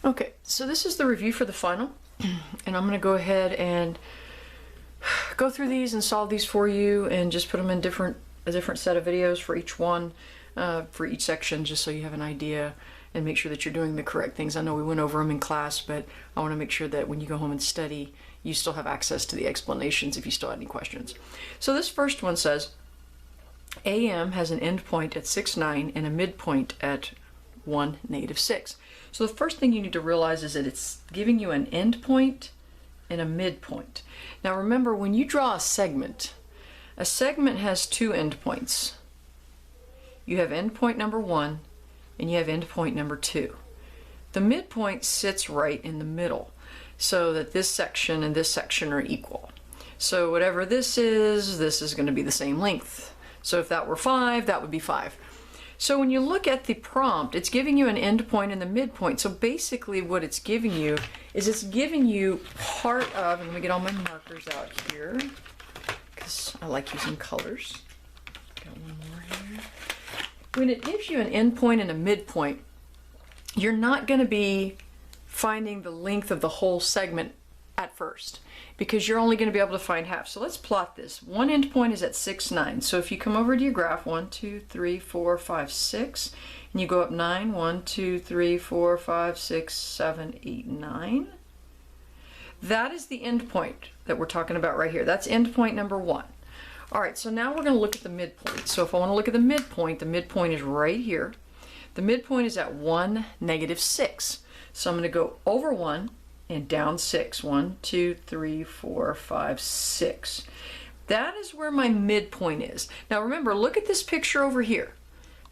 Okay, so this is the review for the final, and I'm going to go ahead and go through these and solve these for you and just put them in a different set of videos for each one, for each section, just so you have an idea and make sure that you're doing the correct things. I know we went over them in class, but I want to make sure that when you go home and study, you still have access to the explanations if you still have any questions. So this first one says, AM has an endpoint at 6,9 and a midpoint at 1, -6. So the first thing you need to realize is that it's giving you an endpoint and a midpoint. Now remember, when you draw a segment has two endpoints. You have endpoint number 1 and you have endpoint number 2. The midpoint sits right in the middle, so that this section and this section are equal. So whatever this is going to be the same length. So if that were 5, that would be 5. So when you look at the prompt, it's giving you an endpoint and the midpoint. So basically what it's giving you is it's giving you part of, and let me get all my markers out here, because I like using colors. Got one more here. When it gives you an endpoint and a midpoint, you're not going to be finding the length of the whole segment at first, because you're only going to be able to find half. So let's plot this. One endpoint is at 6,9. So if you come over to your graph, 1, 2, 3, 4, 5, 6, and you go up 9, 1, 2, 3, 4, 5, 6, 7, 8, 9. That is the endpoint that we're talking about right here. That's endpoint number 1. All right, so now we're going to look at the midpoint. So if I want to look at the midpoint is right here. The midpoint is at 1, -6. So I'm going to go over 1 and down 6. 1, 2, 3, 4, 5, 6. That is where my midpoint is. Now remember, look at this picture over here.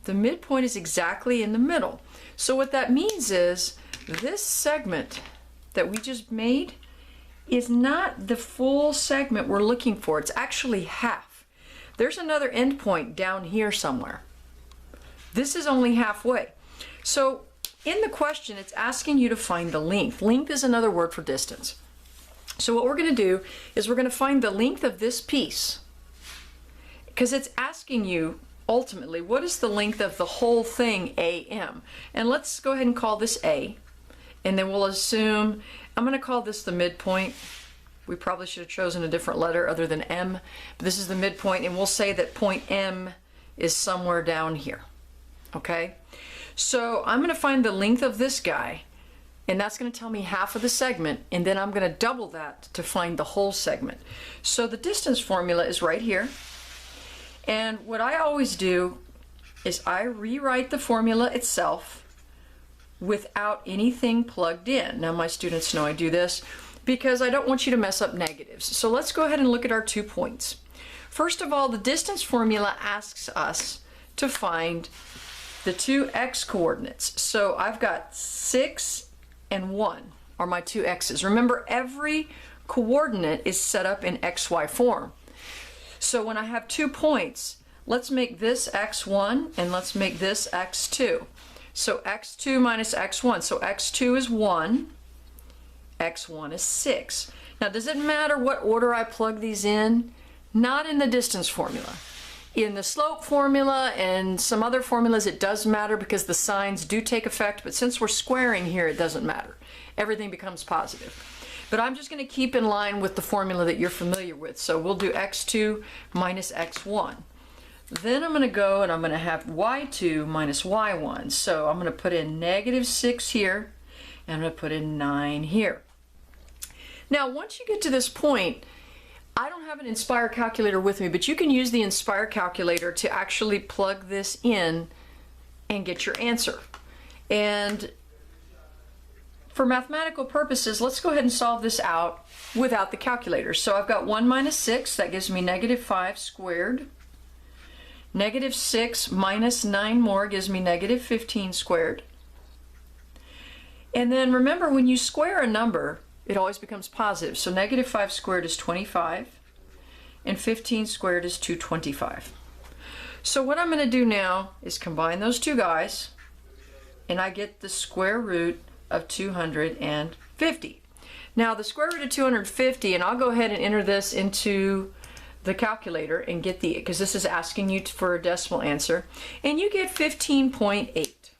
The midpoint is exactly in the middle. So what that means is this segment that we just made is not the full segment we're looking for. It's actually half. There's another endpoint down here somewhere. This is only halfway. So in the question, it's asking you to find the length. Length is another word for distance. So what we're going to do is we're going to find the length of this piece, because it's asking you ultimately, what is the length of the whole thing, AM? And let's go ahead and call this A, and then we'll assume, I'm going to call this the midpoint. We probably should have chosen a different letter other than M, but this is the midpoint, and we'll say that point M is somewhere down here. Okay? So I'm going to find the length of this guy, and that's going to tell me half of the segment, and then I'm going to double that to find the whole segment. So the distance formula is right here, and what I always do is I rewrite the formula itself without anything plugged in. Now my students know I do this because I don't want you to mess up negatives. So let's go ahead and look at our 2 points. First of all, the distance formula asks us to find the 2 x coordinates. So I've got 6 and 1 are my 2 x's. Remember, every coordinate is set up in xy form. So when I have 2 points, let's make this x1 and let's make this x2. So x2 minus x1. So x2 is 1, x1 is 6. Now, does it matter what order I plug these in? Not in the distance formula. In the slope formula and some other formulas, it does matter because the signs do take effect, but since we're squaring here, it doesn't matter. Everything becomes positive. But I'm just going to keep in line with the formula that you're familiar with. So we'll do x2 minus x1. Then I'm going to go and I'm going to have y2 minus y1. So I'm going to put in -6 here, and I'm going to put in 9 here. Now, once you get to this point, I don't have an Inspire calculator with me, but you can use the Inspire calculator to actually plug this in and get your answer. And for mathematical purposes, let's go ahead and solve this out without the calculator. So I've got 1 minus 6, that gives me -5 squared. -6 minus 9 more gives me -15 squared. And then remember, when you square a number, it always becomes positive. So -5 squared is 25, and 15 squared is 225. So what I'm going to do now is combine those two guys, and I get the square root of 250. Now the square root of 250, and I'll go ahead and enter this into the calculator and get the, because this is asking you for a decimal answer, and you get 15.8.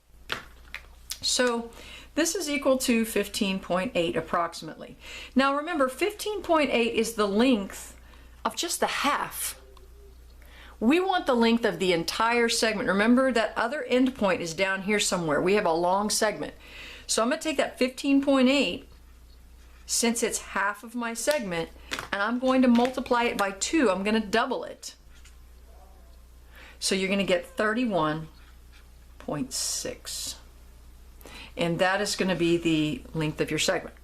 So This is equal to 15.8 approximately. Now remember, 15.8 is the length of just the half. We want the length of the entire segment. Remember that other endpoint is down here somewhere. We have a long segment. So I'm going to take that 15.8, since it's half of my segment, and I'm going to multiply it by 2. I'm going to double it. So you're going to get 31.6. And that is going to be the length of your segment.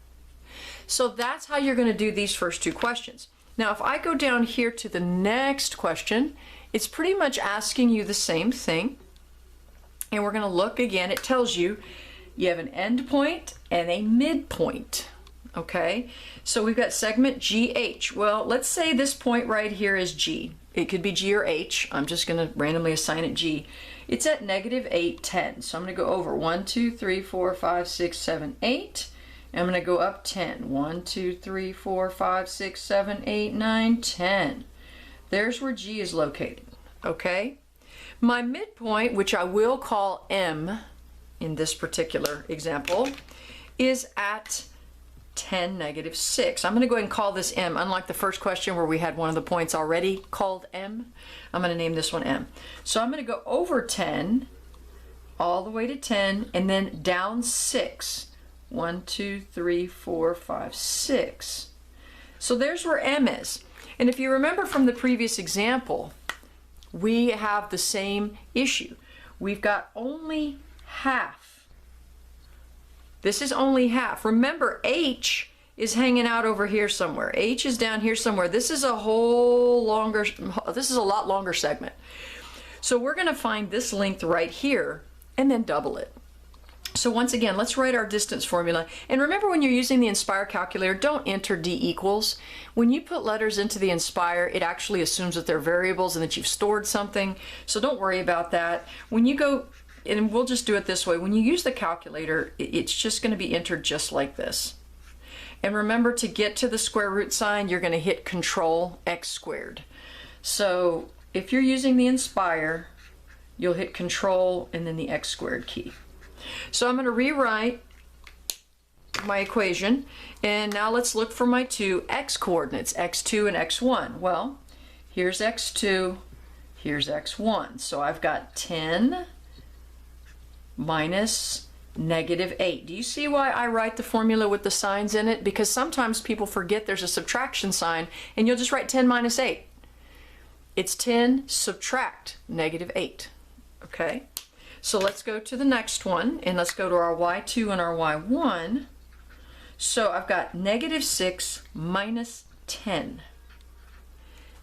So that's how you're going to do these first two questions. Now if I go down here to the next question, it's pretty much asking you the same thing. And we're going to look again. It tells you you have an end point and a midpoint. Okay, so we've got segment GH. Well, let's say this point right here is G. It could be G or H. I'm just going to randomly assign it G. It's at -8, 10. So I'm going to go over 1, 2, 3, 4, 5, 6, 7, 8. And I'm going to go up 10. 1, 2, 3, 4, 5, 6, 7, 8, 9, 10. There's where G is located. Okay, my midpoint, which I will call M in this particular example, is at 10, -6. I'm going to go ahead and call this M. Unlike the first question where we had one of the points already called M, I'm going to name this one M. So I'm going to go over 10, all the way to 10, and then down 6. 1, 2, 3, 4, 5, 6. So there's where M is. And if you remember from the previous example, we have the same issue. We've got only half. This is only half. Remember, H is hanging out over here somewhere. H is down here somewhere. This is a this is a lot longer segment. So we're going to find this length right here and then double it. So once again, let's write our distance formula. And remember, when you're using the Inspire calculator, don't enter D equals. When you put letters into the Inspire, it actually assumes that they're variables and that you've stored something. So don't worry about that. When you go, and we'll just do it this way, when you use the calculator, it's just going to be entered just like this. And remember, to get to the square root sign, you're going to hit Control X squared. So if you're using the Inspire, you'll hit Control and then the X squared key. So I'm going to rewrite my equation, and now let's look for my two X coordinates, X2 and X1. Well, here's X2, here's X1. So I've got 10 minus -8. Do you see why I write the formula with the signs in it? Because sometimes people forget there's a subtraction sign, and you'll just write 10 minus 8. It's 10 subtract -8. Okay? So let's go to the next one, and let's go to our Y2 and our Y1. So I've got -6 minus 10.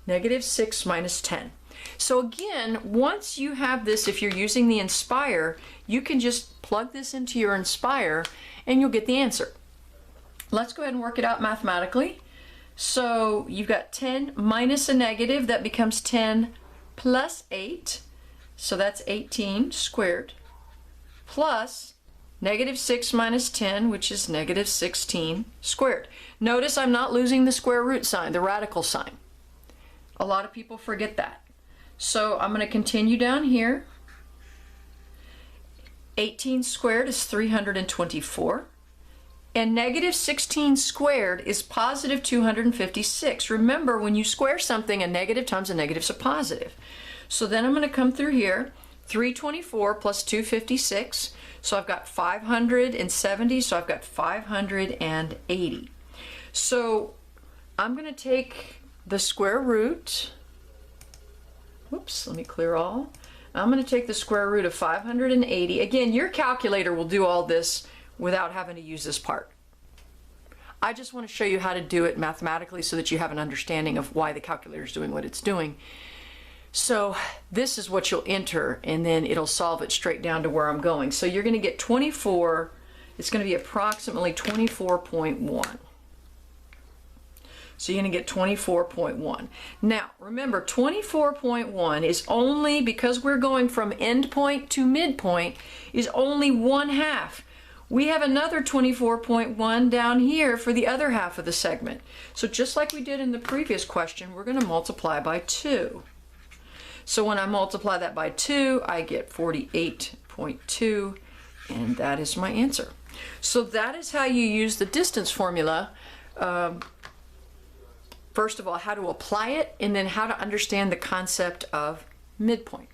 -6 minus 10. So again, once you have this, if you're using the Inspire, you can just plug this into your Inspire and you'll get the answer. Let's go ahead and work it out mathematically. So you've got 10 minus a negative, that becomes 10 plus 8. So that's 18 squared, plus -6 minus 10, which is -16 squared. Notice I'm not losing the square root sign, the radical sign. A lot of people forget that. So I'm going to continue down here. 18 squared is 324. And -16 squared is positive 256. Remember, when you square something, a negative times a negative is a positive. So then I'm going to come through here, 324 plus 256. So I've got 570, so I've got 580. So I'm going to take the square root. Whoops, let me clear all. I'm going to take the square root of 580. Again, your calculator will do all this without having to use this part. I just want to show you how to do it mathematically so that you have an understanding of why the calculator is doing what it's doing. So this is what you'll enter, and then it'll solve it straight down to where I'm going. So you're going to get 24, it's going to be approximately 24.1. So you're going to get 24.1. Now, remember, 24.1 is only, because we're going from end point to midpoint, is only 1/2. We have another 24.1 down here for the other half of the segment. So just like we did in the previous question, we're going to multiply by 2. So when I multiply that by 2, I get 48.2, and that is my answer. So that is how you use the distance formula. First of all, how to apply it, and then how to understand the concept of midpoint.